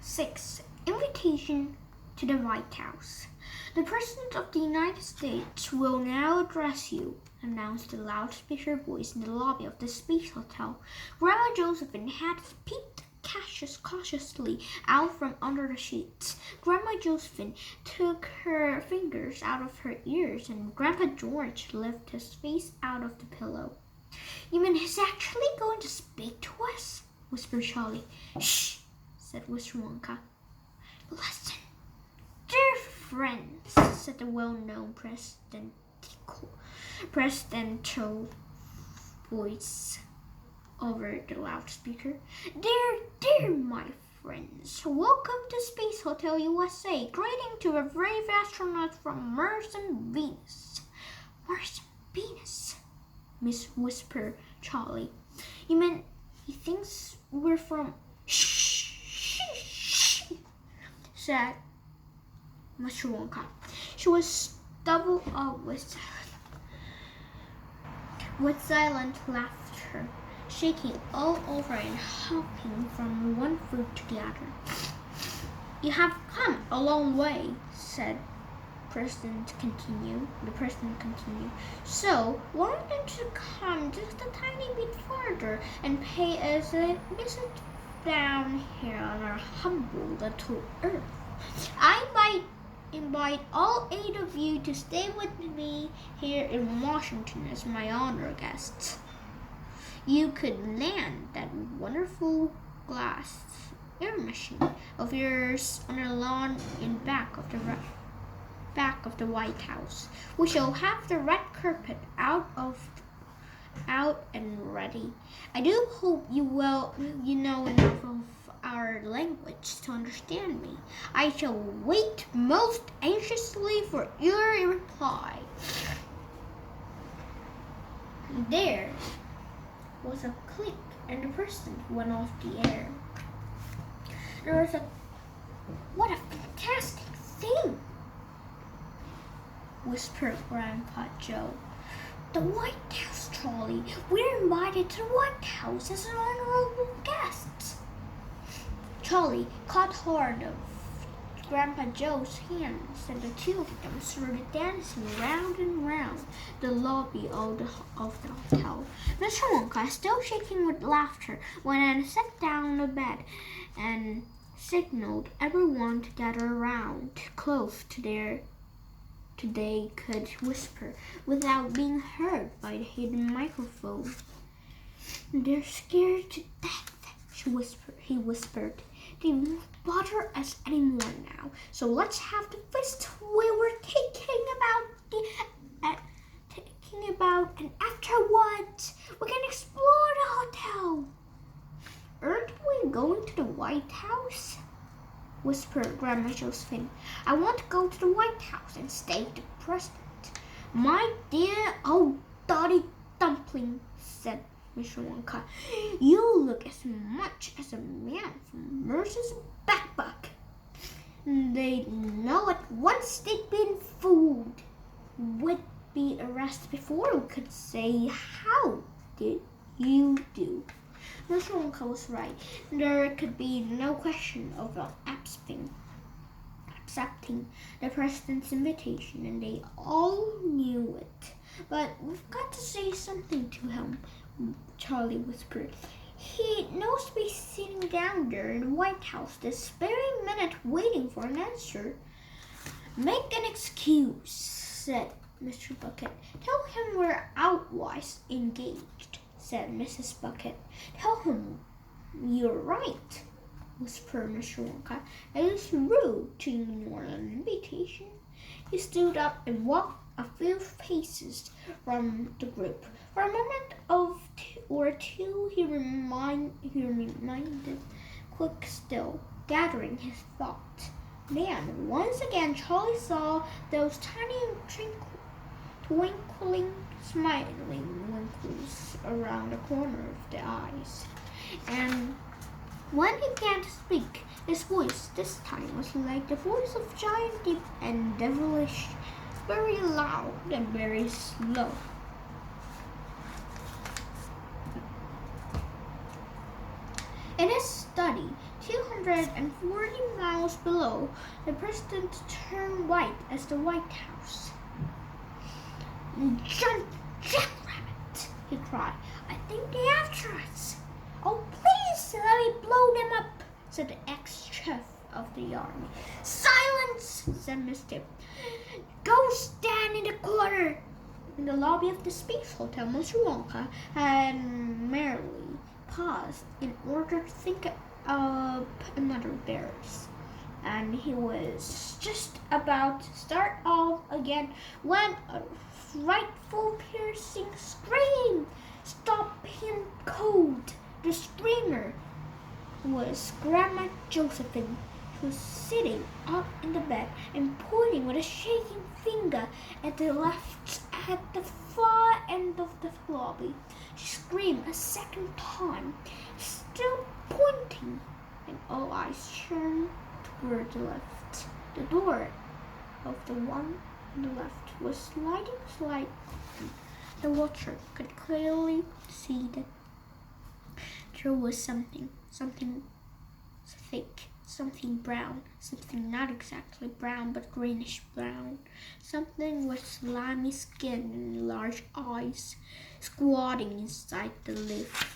6. Invitation to the White House. The President of the United States will now address you, announced the loudspeaker voice in the lobby of the Space Hotel. Grandma Josephine had peeped cautiously out from under the sheets. Grandma Josephine took her fingers out of her ears, and Grandpa George lifted his face out of the pillow. "You mean he's actually going to speak to us?" whispered Charlie. "Shh," said Mr. Wonka. "Listen, dear friends," said the well-known presidential voice over the loudspeaker. Dear my friends, welcome to Space Hotel USA. Greeting to a brave astronaut from Mars and Venus." "Mars and Venus?" whispered Charlie. "You mean he thinks we're from..." "Shh," said Mr. Wonka. She was doubled up with silent laughter, shaking all over and hopping from one foot to the other. "You have come a long way," said the President continued. "So why don't you come just a tiny bit farther and pay us a visit down here on our humble little Earth? I might invite all 8 of you to stay with me here in Washington as my honor guests. You could land that wonderful glass air machine of yours on a lawn in back of the White House. We shall have the red carpet out and ready. I do hope you know enough of our language to understand me. I shall wait most anxiously for your reply." There was a click, and the President went off the air. There was "What a fantastic thing!" whispered Grandpa Joe. "The White House, Charlie. We're invited to the White House as an honorable guest." Charlie caught hold of Grandpa Joe's hands, and the two of them started dancing round and round the lobby of the hotel. Mr. Wonka, still shaking with laughter, went and sat down on the bed and signaled everyone to gather around close to they could whisper without being heard by the hidden microphone. "They're scared to death," he whispered. "They won't bother us anymore now. So let's have the feast we were thinking about, and afterwards we can explore the hotel." "Aren't we going to the White House?" whispered Grandma Josephine. "I want to go to the White House and stay with the President." "My dear old Dotty Dumpling," said Mr. Wonka, "you look as much as a man from Mercer's backbuck. They'd know at once they'd been fooled. We'd be arrested before we could say, 'How did you do?'" Mr. Wonka was right. There could be no question of accepting the President's invitation, and they all knew it. "But we've got to say something to him," Charlie whispered. "He knows to be sitting down there in the White House this very minute waiting for an answer." "Make an excuse," said Mr. Bucket. "Tell him we're outwise engaged," said Mrs. Bucket. "Tell him you're right," whispered Mr. Wonka. "It is rude to ignore an invitation." He stood up and walked a few paces from the group. For a moment or two he remained quick still, gathering his thoughts. Then, once again, Charlie saw those tiny twinkling, smiling wrinkles around the corner of the eyes. And when he began to speak, his voice this time was like the voice of giant, deep and devilish, very loud and very slow. In his study, 200 240 miles below, the president turned white as the White House. "Jump, Jackrabbit!" he cried. "I think they're after us." "Oh, please, let me blow them up," said the ex-chief of the army. "Silence," said Mr. "Go stand in the corner." In the lobby of the Space Hotel, Mr. Wonka had merely paused in order to think up another verse, and he was just about to start off again when a frightful piercing scream stopped him cold. The screamer was Grandma Josephine, who was sitting up in the bed and pointing with a shaking finger at the far end of the lobby. She screamed a second time, still pointing, and all eyes turned toward the left. The door of the one on the left was sliding slightly. The watcher could clearly see that there was something thick, something brown, something not exactly brown but greenish brown, something with slimy skin and large eyes, squatting inside the lift.